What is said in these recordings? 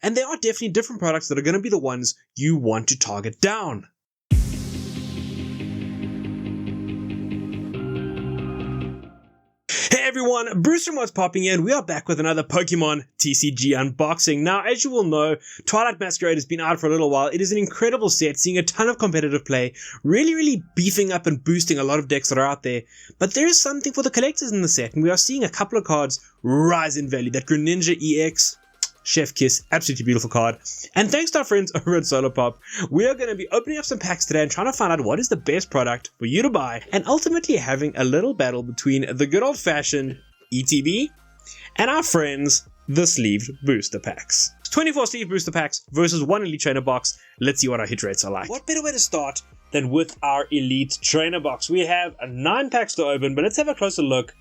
and there are definitely different products that are going to be the ones you want to target down. Hey everyone, Bruce from What's Popping in. We are back with another Pokemon TCG unboxing. Now, as you will know, Twilight Masquerade has been out for a little while. It is an incredible set, seeing a ton of competitive play, really beefing up and boosting a lot of decks that are out there. But there is something for the collectors in the set, and we are seeing a couple of cards rise in value. That Greninja EX, Chef Kiss, absolutely beautiful card. And thanks to our friends over at Solar Pop, we are going to be opening up some packs today and trying to find out what is the best product for you to buy, and ultimately having a little battle between the good old-fashioned ETB and our friends, the sleeved booster packs. 24 sleeve booster packs versus 1 elite trainer box. Let's see what our hit rates are like. What better way to start than with our elite trainer box? We have 9 packs to open, but let's have a closer look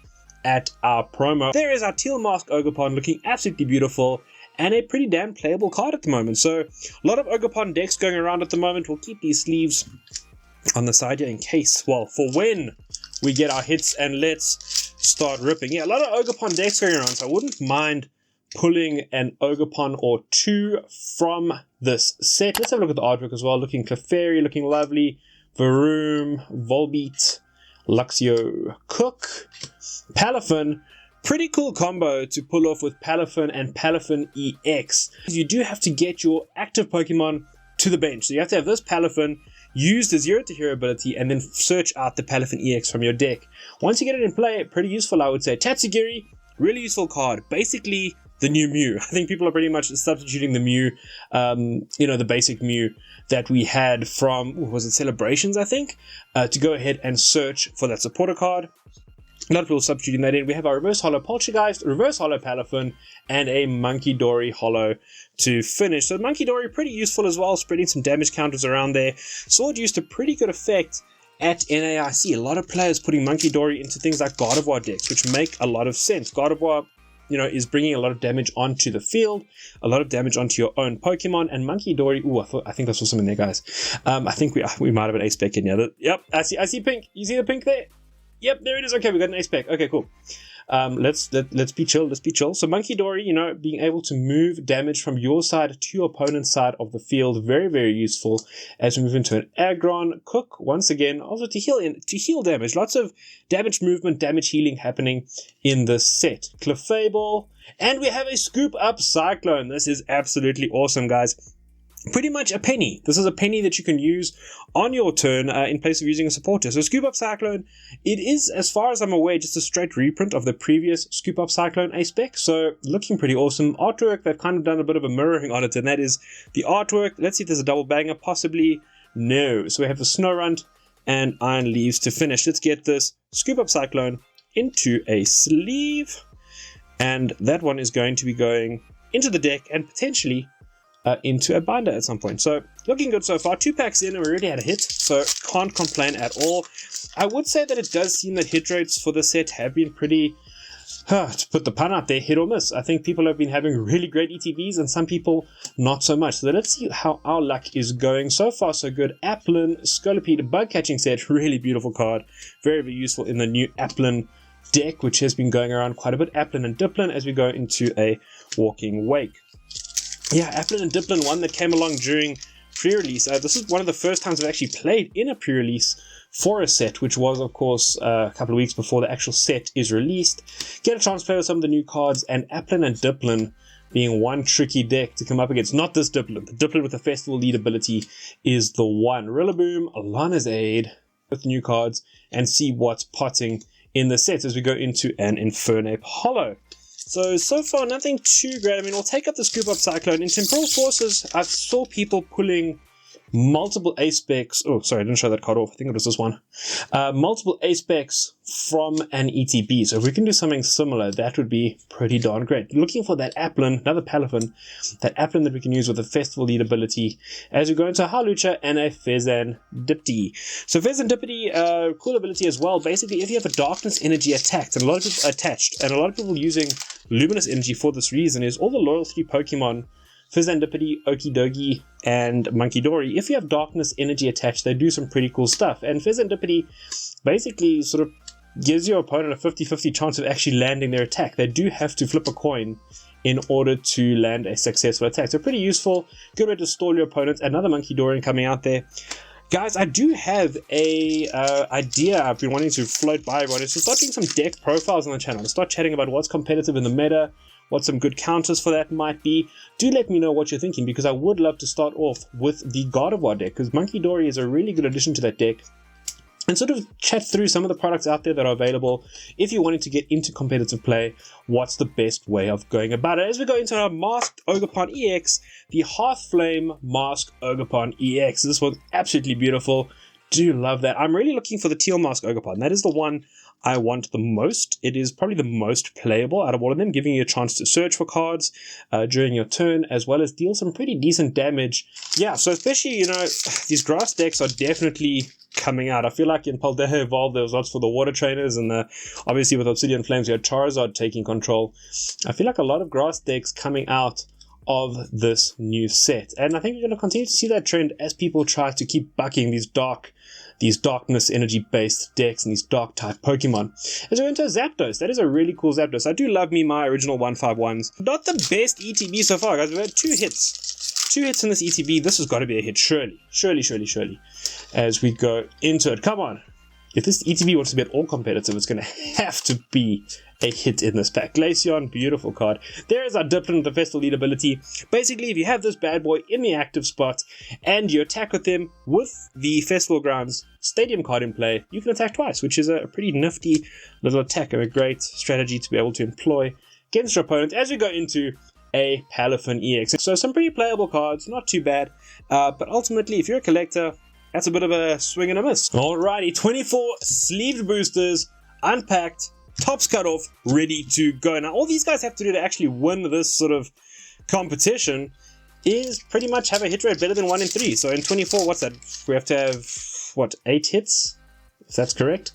at our promo. There is our Teal Mask Ogerpon looking absolutely beautiful, and a pretty damn playable card at the moment. So a lot of Ogerpon decks going around at the moment. We'll keep these sleeves on the side here in case, well, for when we get our hits, and let's start ripping. Yeah, a lot of Ogerpon decks going around, so I wouldn't mind pulling an Ogerpon or two from this set. Let's have a look at the artwork as well. Looking Clefairy, looking lovely. Varoom, Volbeat, Luxio, Cook, Palafin. Pretty cool combo to pull off with Palafin and Palafin EX. You do have to get your active Pokemon to the bench. So you have to have this Palafin, use the 0 to Hero ability, and then search out the Palafin EX from your deck. Once you get it in play, pretty useful, I would say. Tatsugiri, really useful card. Basically, the new Mew. I think people are pretty much substituting the Mew, the basic Mew that we had from, was it Celebrations, I think, to go ahead and search for that supporter card. A lot of people substituting that in. We have our Reverse Holo Poltergeist, Reverse Holo Palafin, and a Monkey Dory Holo to finish. So Monkey Dory, pretty useful as well, spreading some damage counters around there. Sword used a pretty good effect at NAIC. A lot of players putting Monkey Dory into things like God of War decks, which make a lot of sense. God of War, is bringing a lot of damage onto the field, a lot of damage onto your own Pokemon, and Monkey Dory, I think I saw something there, guys. I think we might have an ace spec in here. Yep, I see pink. You see the pink there? Yep, there it is. Okay, we got an ace pack. Okay, cool. Let's be chill. Let's be chill. So Monkey Dory, being able to move damage from your side to your opponent's side of the field, very useful as we move into an Aggron. Cook once again, also to heal damage. Lots of damage movement, damage healing happening in this set. Clefable, and we have a Scoop Up Cyclone. This is absolutely awesome, guys. Pretty much a penny. This is a penny that you can use on your turn in place of using a supporter. So Scoop Up Cyclone, it is, as far as I'm aware, just a straight reprint of the previous Scoop Up Cyclone ace spec. So looking pretty awesome. Artwork, they've kind of done a bit of a mirroring on it, and that is the artwork. Let's see if there's a double banger. Possibly no. So we have the Snorunt and Iron Leaves to finish. Let's get this Scoop Up Cyclone into a sleeve. And that one is going to be going into the deck and potentially into a binder at some point. So looking good so far. 2 packs in and we already had a hit, so can't complain at all. I would say that it does seem that hit rates for the set have been pretty, to put the pun out there, hit or miss. I think people have been having really great ETBs and some people not so much. So let's see how our luck is going. So far so good. Applin, Scolipede, bug catching set, really beautiful card. Very useful in the new Applin deck, which has been going around quite a bit. Applin and Diplin as we go into a Walking Wake. Yeah, Applin and Diplin, one that came along during pre-release. This is one of the first times I've actually played in a pre-release for a set, which was, of course, a couple of weeks before the actual set is released. Get a chance to play with some of the new cards, and Applin and Diplin being one tricky deck to come up against. Not this Diplin. The Diplin with the Festival Lead ability is the one. Rillaboom, Lana's Aid with new cards, and see what's potting in the set as we go into an Infernape Holo. So far, nothing too great. I mean, we'll take up the Scoop Up Cyclone. In Temporal Forces, I saw people pulling multiple ace specs. Oh, sorry, I didn't show that card off. I think it was this one. Multiple ace specs from an ETB. So if we can do something similar, that would be pretty darn great. Looking for that Applin, another Palafin, that Applin that we can use with a Festival Lead ability as we go into a Hawlucha and a Fezandipiti. So Fezandipiti, cool ability as well. Basically, if you have a Darkness Energy attached, and a lot of people using Luminous Energy for this reason, is all the Loyal 3 Pokemon, Fezandipiti, Okidogi, and Monkey Dory. If you have Darkness Energy attached, they do some pretty cool stuff. And Fezandipiti basically sort of gives your opponent a 50-50 chance of actually landing their attack. They do have to flip a coin in order to land a successful attack. So pretty useful, good way to stall your opponents. Another Monkey Dorian coming out there. Guys, I do have a idea I've been wanting to float by everyone. Is to start doing some deck profiles on the channel, to start chatting about what's competitive in the meta, what some good counters for that might be. Do let me know what you're thinking, because I would love to start off with the God of War deck, because Monkey Dory is a really good addition to that deck. And sort of chat through some of the products out there that are available. If you wanted to get into competitive play, what's the best way of going about it? As we go into our Masked Ogerpon EX, the Hearthflame Masked Ogerpon EX. This one's absolutely beautiful. Do love that. I'm really looking for the Teal Masked Ogerpon. That is the one I want the most. It is probably the most playable out of all of them, giving you a chance to search for cards during your turn, as well as deal some pretty decent damage. Yeah, so especially, you know, these grass decks are definitely coming out. I feel like in Paldea Evolved there was lots for the water trainers, and obviously with Obsidian Flames you had Charizard taking control. I feel like a lot of grass decks coming out of this new set, and I think we're going to continue to see that trend as people try to keep bucking these darkness energy based decks and these dark type Pokemon. As we go into a Zapdos, that is a really cool Zapdos. I do love me my original 151s. Not the best ETB so far, guys. We've had 2 hits. 2 hits in this ETB. This has got to be a hit, surely. Surely. As we go into it. Come on. If this ETB wants to be at all competitive, it's going to have to be a hit in this pack. Glaceon, beautiful card. There is our Dipplin with the Festal Lead ability. Basically, if you have this bad boy in the active spot and you attack with him with the Festival Grounds Stadium card in play, you can attack twice, which is a pretty nifty little attack and a great strategy to be able to employ against your opponent as we go into a Palafin EX. So some pretty playable cards, not too bad, but ultimately, if you're a collector, that's a bit of a swing and a miss. Alrighty, 24 sleeved boosters, unpacked, tops cut off, ready to go. Now, all these guys have to do to actually win this sort of competition is pretty much have a hit rate better than 1 in 3. So in 24, what's that? We have to have, what, 8 hits? If that's correct.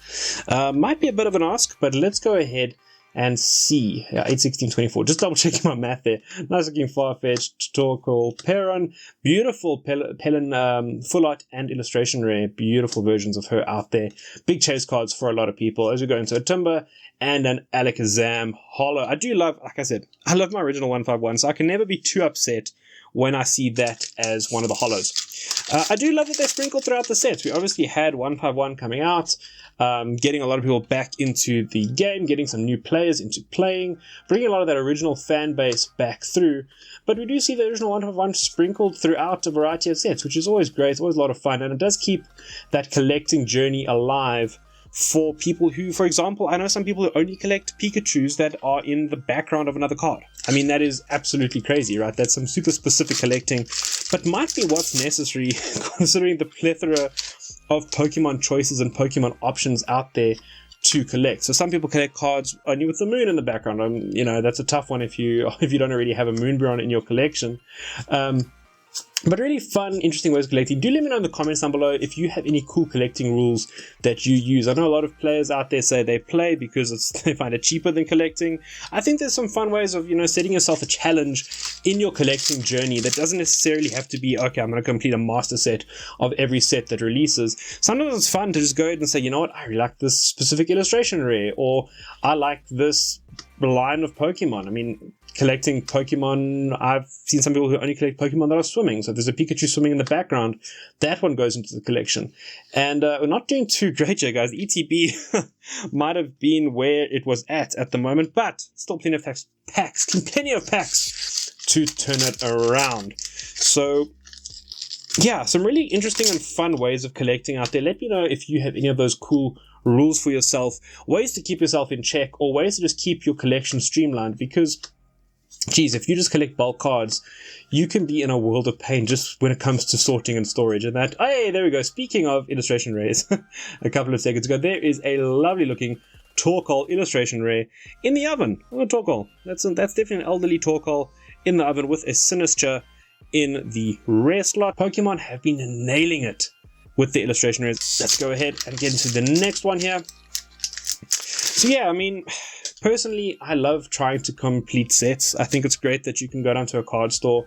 Might be a bit of an ask, but let's go ahead and see. Yeah, 8, 16, 24. Just double checking my math there. Nice looking Farfetch'd, Torkoal, Perron. Beautiful Pelin full art and illustration rare. Beautiful versions of her out there. Big chase cards for a lot of people. As we go into a Timber and an Alakazam Holo. I do love, like I said, I love my original 151, so I can never be too upset when I see that as one of the holos. I do love that they're sprinkled throughout the sets. We obviously had 151 coming out, getting a lot of people back into the game, getting some new players into playing, bringing a lot of that original fan base back through. But we do see the original 151 sprinkled throughout a variety of sets, which is always great. It's always a lot of fun, and it does keep that collecting journey alive for people who, for example, I know some people who only collect Pikachus that are in the background of another card. I mean, that is absolutely crazy, right? That's some super specific collecting, but might be what's necessary considering the plethora of Pokemon choices and Pokemon options out there to collect. So some people collect cards only with the moon in the background. You know, that's a tough one if you don't already have a Moonbron in your collection. But really fun, interesting ways of collecting. Do let me know in the comments down below if you have any cool collecting rules that you use. I know a lot of players out there say they play because they find it cheaper than collecting. I think there's some fun ways of, you know, setting yourself a challenge in your collecting journey that doesn't necessarily have to be, okay, I'm going to complete a master set of every set that releases. Sometimes it's fun to just go ahead and say, you know what, I really like this specific illustration rare, or I like this line of Pokemon. I mean, collecting Pokemon, I've seen some people who only collect Pokemon that are swimming. So if there's a Pikachu swimming in the background, that one goes into the collection. And we're not doing too great here, guys. The ETB might have been where it was at the moment, but still plenty of packs to turn it around. So yeah, some really interesting and fun ways of collecting out there. Let me know if you have any of those cool rules for yourself, ways to keep yourself in check, or ways to just keep your collection streamlined, because geez, if you just collect bulk cards, you can be in a world of pain just when it comes to sorting and storage. And that, hey, there we go. Speaking of illustration rares, a couple of seconds ago, there is a lovely looking Torkoal illustration rare in the oven. Oh, Torkoal. That's definitely an elderly Torkoal in the oven with a Sinister in the rare slot. Pokemon have been nailing it with the illustration rares. Let's go ahead and get into the next one here. So yeah, I mean, personally, I love trying to complete sets. I think it's great that you can go down to a card store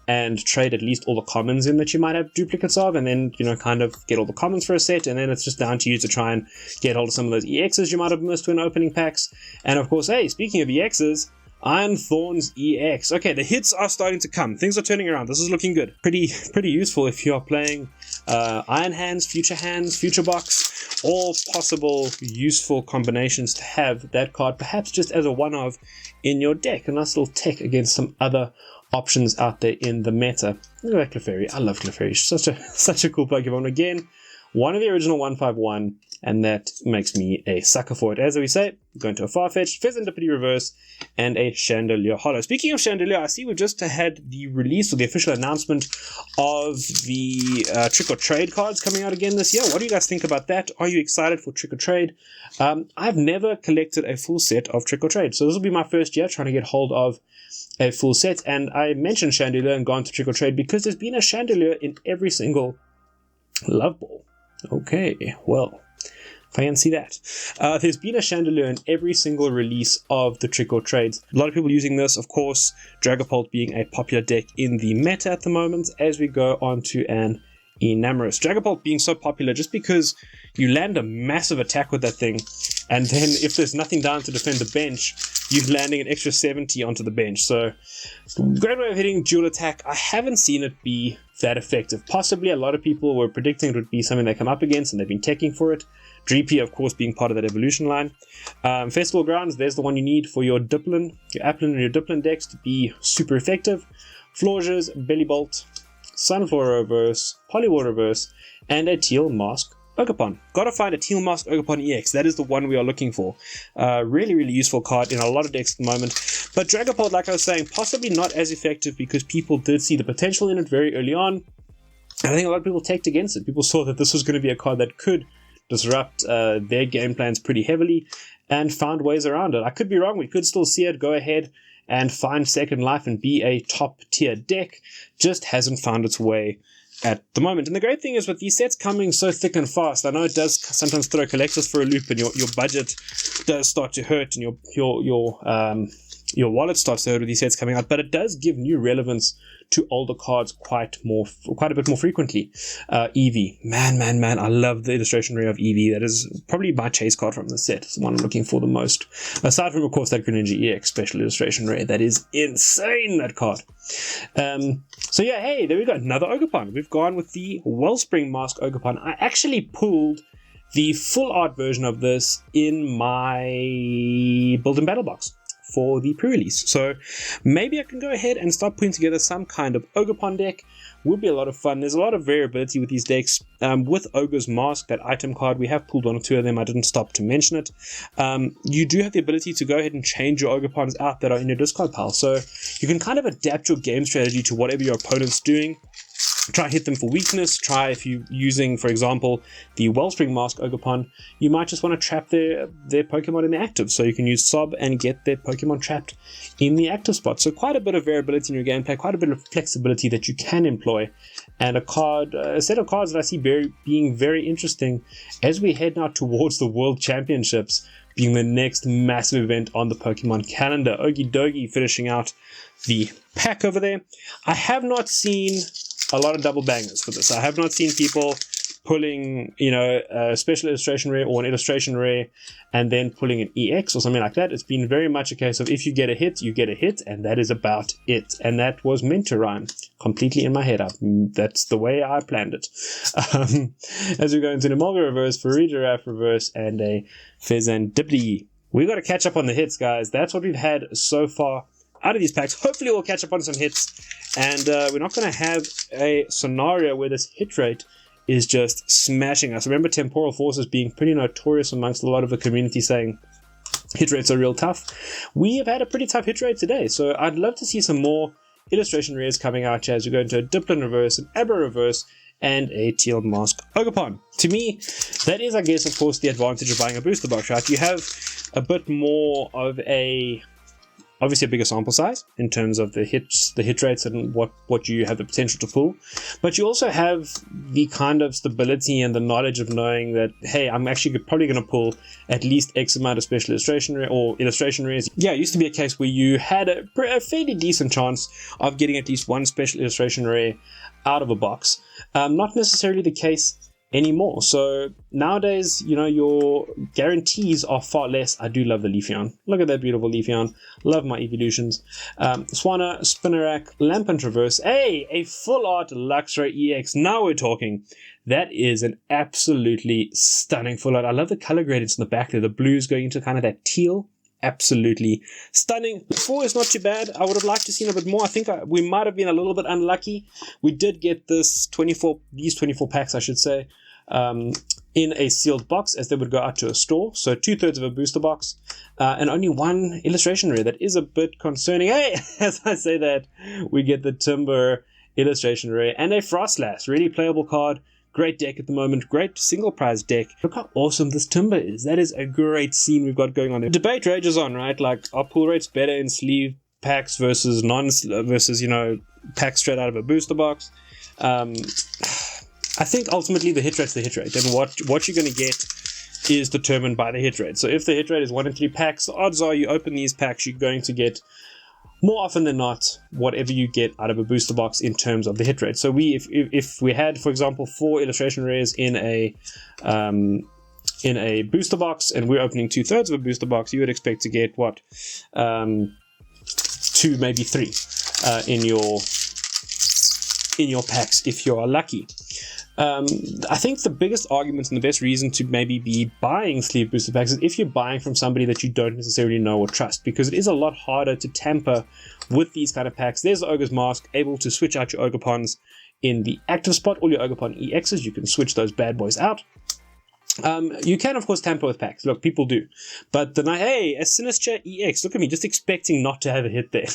and trade at least all the commons in that you might have duplicates of, and then, you know, kind of get all the commons for a set, and then it's just down to you to try and get hold of some of those EXs you might have missed when opening packs. And of course, hey, speaking of EXs, Iron Thorns EX. Okay, the hits are starting to come. Things are turning around. This is looking good. Pretty useful if you are playing Iron Hands, Future Box. All possible useful combinations to have that card, perhaps just as a one-of in your deck. A nice little tech against some other options out there in the meta. Look at that Clefairy. I love Clefairy. Such a cool Pokemon. Again, one of the original 151, and that makes me a sucker for it. As we say, going to a Farfetch'd, Pheasantipity Reverse, and a Chandelier Hollow. Speaking of Chandelier, I see we've just had the release or the official announcement of the Trick or Trade cards coming out again this year. What do you guys think about that? Are you excited for Trick or Trade? I've never collected a full set of Trick or Trade, so this will be my first year trying to get hold of a full set. And I mentioned Chandelier and gone to Trick or Trade because there's been a Chandelier in every single Love Ball. Okay, well, fancy that. There's been a Chandelier in every single release of the Trick or Trades. A lot of people using this, of course, Dragapult being a popular deck in the meta at the moment, as we go on to an Enamorous. Dragapult being so popular just because you land a massive attack with that thing, and then if there's nothing down to defend the bench, you're landing an extra 70 onto the bench. So, great way of hitting dual attack. I haven't seen it be that effective. Possibly a lot of people were predicting it would be something they come up against, and they've been teching for it. Dreepy, of course, being part of that evolution line. Festival Grounds, there's the one you need for your Applin and your Duplin decks to be super effective. Florges, Bellybolt, Sunflower Reverse, Poliwhirl Reverse, and a Teal Mask Ogerpon. Gotta find a Teal Mask Ogerpon EX. That is the one we are looking for. Really useful card in a lot of decks at the moment. But Dragapult, like I was saying, possibly not as effective because people did see the potential in it very early on. And I think a lot of people teched against it. People saw that this was going to be a card that could disrupt their game plans pretty heavily and found ways around it. I could be wrong. We could still see it go ahead and find second life and be a top tier deck. Just hasn't found its way at the moment. And the great thing is with these sets coming so thick and fast, I know it does sometimes throw collectors for a loop, and your budget does start to hurt, and your wallet starts to hurt with these sets coming out, but it does give new relevance to older cards quite a bit more frequently. Eevee, man, I love the illustration rare of Eevee. That is probably my chase card from the set. It's the one I'm looking for the most. Aside from, of course, that Greninja EX special illustration rare. That is insane, that card. So yeah, hey, there we go. Another Ogerpon. We've gone with the Wellspring Mask Ogerpon. I actually pulled the full art version of this in my Build and Battle box for the pre-release. So maybe I can go ahead and start putting together some kind of Ogerpon deck. Would be a lot of fun. There's a lot of variability with these decks. With Ogre's Mask, that item card, we have pulled one or two of them. I didn't stop to mention it. You do have the ability to go ahead and change your Ogerpons out that are in your discard pile. So you can kind of adapt your game strategy to whatever your opponent's doing. Try hit them for weakness. Try if you're using, for example, the Wellspring Mask Ogerpon, you might just want to trap their Pokemon in the active. So you can use Sob and get their Pokemon trapped in the active spot. So quite a bit of variability in your gameplay, quite a bit of flexibility that you can employ. And a set of cards that I see being very interesting as we head now towards the World Championships, being the next massive event on the Pokemon calendar. Okie dokie finishing out the pack over there. I have not seen a lot of double bangers for this. I have not seen people pulling, a special illustration rare or an illustration rare and then pulling an EX or something like that. It's been very much a case of if you get a hit, you get a hit, and that is about it. And that was meant to rhyme completely in my head. That's the way I planned it. As we go into the Mulga Reverse, Farigiraf Reverse, and a Pheasantipity. We've got to catch up on the hits, guys. That's what we've had so far out of these packs. Hopefully we'll catch up on some hits, and we're not going to have a scenario where this hit rate is just smashing us. Remember Temporal Forces being pretty notorious amongst a lot of the community, saying hit rates are real tough. We have had a pretty tough hit rate today, so I'd love to see some more illustration rares coming out as we go into a Duplin Reverse, an Abra Reverse, and a Teal Mask Ogerpon. To me, that is, I guess, of course, the advantage of buying a booster box, right? You have a bit more of obviously a bigger sample size in terms of the hit rates and what you have the potential to pull, but you also have the kind of stability and the knowledge of knowing that, hey, I'm actually probably going to pull at least X amount of special illustration or illustration rares. Yeah, it used to be a case where you had a fairly decent chance of getting at least one special illustration rare out of a box. Not necessarily the case anymore. So nowadays, you know, your guarantees are far less. I do love the Leafeon. Look at that beautiful Leafeon. Love my evolutions. Swanna, Spinnerack, Lamp and Traverse. Hey, a full art Luxray EX. Now we're talking. That is an absolutely stunning full art. I love the color gradients in the back there. The blues going into kind of that teal. Absolutely stunning. 4 is not too bad. I would have liked to see a bit more. I think we might have been a little bit unlucky. We did get these 24 packs, I should say, in a sealed box, as they would go out to a store. So 2/3 of a booster box, and only 1 illustration rare. That is a bit concerning. Hey, as I say that, we get the Timber illustration rare and a Frostlass. Really playable card. Great deck at the moment. Great single prize deck. Look how awesome this Timber is. That is a great scene we've got going on there. Debate rages on, right? Like, are pull rates better in sleeve packs versus you know, packs straight out of a booster box? I think ultimately the hit rate's the hit rate, and what you're going to get is determined by the hit rate. So if the hit rate is 1 in 3 packs, the odds are you open these packs, you're going to get more often than not whatever you get out of a booster box in terms of the hit rate. So if we had, for example, 4 illustration rares in a booster box, and we're opening 2/3 of a booster box, you would expect to get what, 2, maybe 3 in your packs if you are lucky. I think the biggest argument and the best reason to maybe be buying sleeve booster packs is if you're buying from somebody that you don't necessarily know or trust, because it is a lot harder to tamper with these kind of packs. There's the Ogre's Mask, able to switch out your Ogerpons in the active spot. All your Ogerpon EXs, you can switch those bad boys out. You can, of course, tamper with packs. Look, people do. But hey, a Sinister EX. Look at me, just expecting not to have a hit there.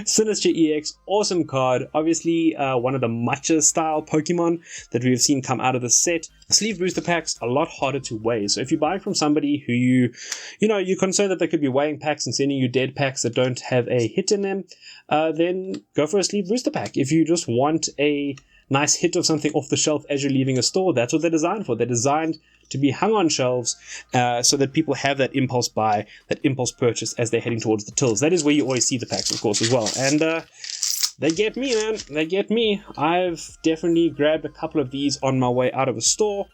Sinister EX, awesome card. Obviously, one of the Matcha style Pokemon that we've seen come out of the set. Sleeve booster packs, a lot harder to weigh. So if you're buying from somebody who you're concerned that they could be weighing packs and sending you dead packs that don't have a hit in them, then go for a sleeve booster pack. If you just want a nice hit of something off the shelf as you're leaving a store, that's what they're designed for. They're designed to be hung on shelves so that people have that impulse buy, that impulse purchase as they're heading towards the tills. That is where you always see the packs, of course, as well. And they get me, man. They get me. I've definitely grabbed a couple of these on my way out of a store,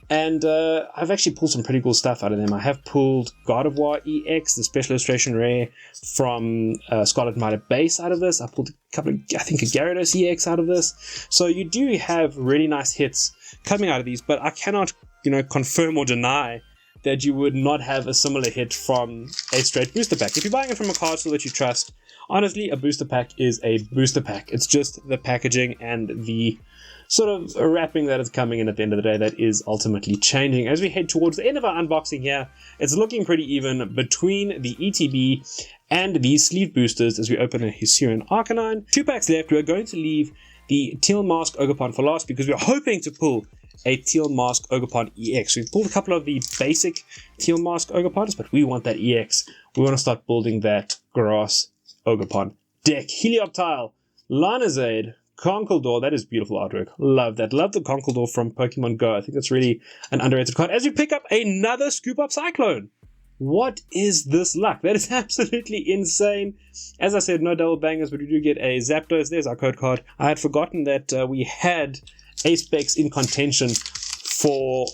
and I've actually pulled some pretty cool stuff out of them. I have pulled God of War EX, the special illustration rare from Scarlet Mitre base out of this. I pulled a couple of, I think, a Gyarados EX out of this. So you do have really nice hits coming out of these, but I cannot, confirm or deny that you would not have a similar hit from a straight booster pack. If you're buying it from a card store that you trust, honestly, a booster pack is a booster pack. It's just the packaging and the sort of wrapping that is coming in at the end of the day that is ultimately changing. As we head towards the end of our unboxing here, it's looking pretty even between the ETB and the sleeve boosters as we open a Hisuian Arcanine. 2 packs left. We're going to leave the Teal Mask Ogerpon for last because we're hoping to pull a Teal Mask Ogerpon EX. We've pulled a couple of the basic Teal Mask Ogerpons, but we want that EX. We want to start building that Grass Ogerpon deck. Helioptile, Linazade, Conkeldurr. That is beautiful artwork. Love that. Love the Conkeldurr from Pokemon Go. I think that's really an underrated card. As we pick up another Scoop Up Cyclone. What is this luck? That is absolutely insane. As I said, no double bangers, but we do get a Zapdos. There's our code card. I had forgotten that we had Ace-Specs in contention for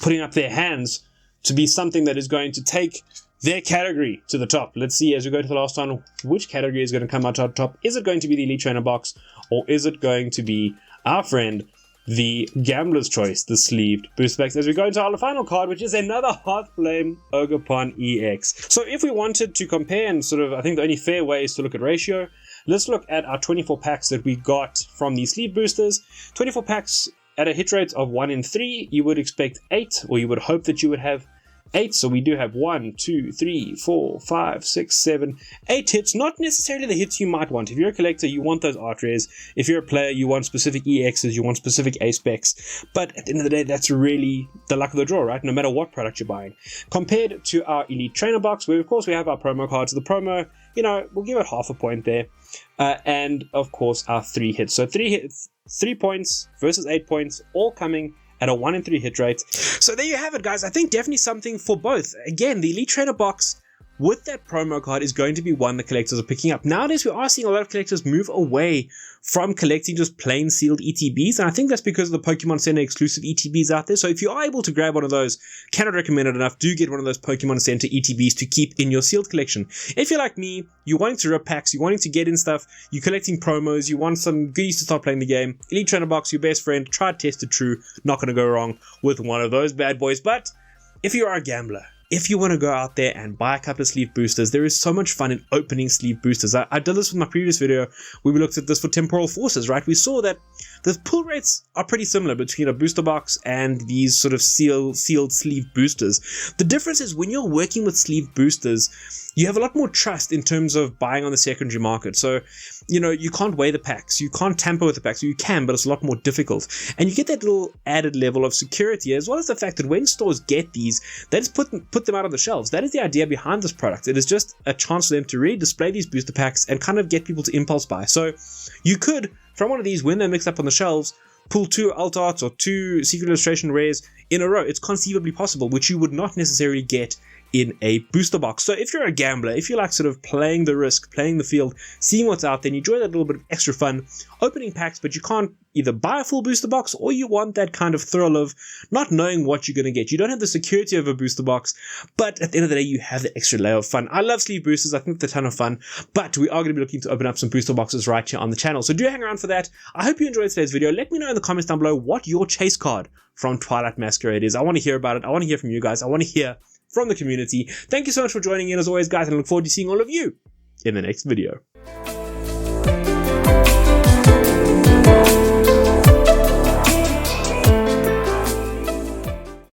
putting up their hands to be something that is going to take their category to the top. Let's see as we go to the last one, which category is going to come out on top. Is it going to be the Elite Trainer box, or is it going to be our friend, the Gambler's Choice, the sleeved booster packs, as we go into our final card, which is another Heartflame Ogerpon EX. So if we wanted to compare, and sort of, I think the only fair way is to look at ratio, let's look at our 24 packs that we got from these sleeve boosters. 24 packs at a hit rate of 1 in 3, you would expect 8, or you would hope that you would have 8, so we do have 1, 2, 3, 4, 5, 6, 7, 8 hits. Not necessarily the hits you might want. If you're a collector, you want those art rares. If you're a player, you want specific EXs, you want specific Ace-Specs. But at the end of the day, that's really the luck of the draw, right? No matter what product you're buying. Compared to our Elite Trainer box, where of course we have our promo cards. The promo, we'll give it half a point there. And of course our 3 hits. So 3 hits, 3 points versus 8 points, all coming at a 1 in 3 hit rate. So there you have it, guys. I think definitely something for both. Again, the Elite Trainer box with that promo card is going to be one that collectors are picking up. Nowadays, we are seeing a lot of collectors move away from collecting just plain sealed ETBs, and I think that's because of the Pokemon Center exclusive ETBs out there. So if you are able to grab one of those, cannot recommend it enough, do get one of those Pokemon Center ETBs to keep in your sealed collection. If you're like me, you're wanting to rip packs, you're wanting to get in stuff, you're collecting promos, you want some goodies to start playing the game, Elite Trainer Box, your best friend, try test it true, not going to go wrong with one of those bad boys. But if you are a gambler, if you want to go out there and buy a couple of sleeve boosters, there is so much fun in opening sleeve boosters. I did this with my previous video where we looked at this for Temporal Forces, right? We saw that the pull rates are pretty similar between a booster box and these sort of sealed sleeve boosters. The difference is when you're working with sleeve boosters, you have a lot more trust in terms of buying on the secondary market. So, you know, you can't weigh the packs, you can't tamper with the packs, you can, but it's a lot more difficult. And you get that little added level of security, as well as the fact that when stores get these, they just put them out on the shelves. That is the idea behind this product. It is just a chance for them to really display these booster packs and kind of get people to impulse buy. So you could, from one of these, when they're mixed up on the shelves, pull 2 alt arts or 2 secret illustration rares in a row. It's conceivably possible, which you would not necessarily get in a booster box. So if you're a gambler, if you like sort of playing the risk, playing the field, seeing what's out there, and you enjoy that little bit of extra fun, opening packs, but you can't either buy a full booster box or you want that kind of thrill of not knowing what you're going to get. You don't have the security of a booster box, but at the end of the day, you have the extra layer of fun. I love sleeve boosters. I think they're a ton of fun, but we are going to be looking to open up some booster boxes right here on the channel. So do hang around for that. I hope you enjoyed today's video. Let me know in the comments down below what your chase card from Twilight Masquerade is. I want to hear about it. I want to hear from you guys. I want to hear from the community. Thank you so much for joining in as always, guys, and I look forward to seeing all of you in the next video.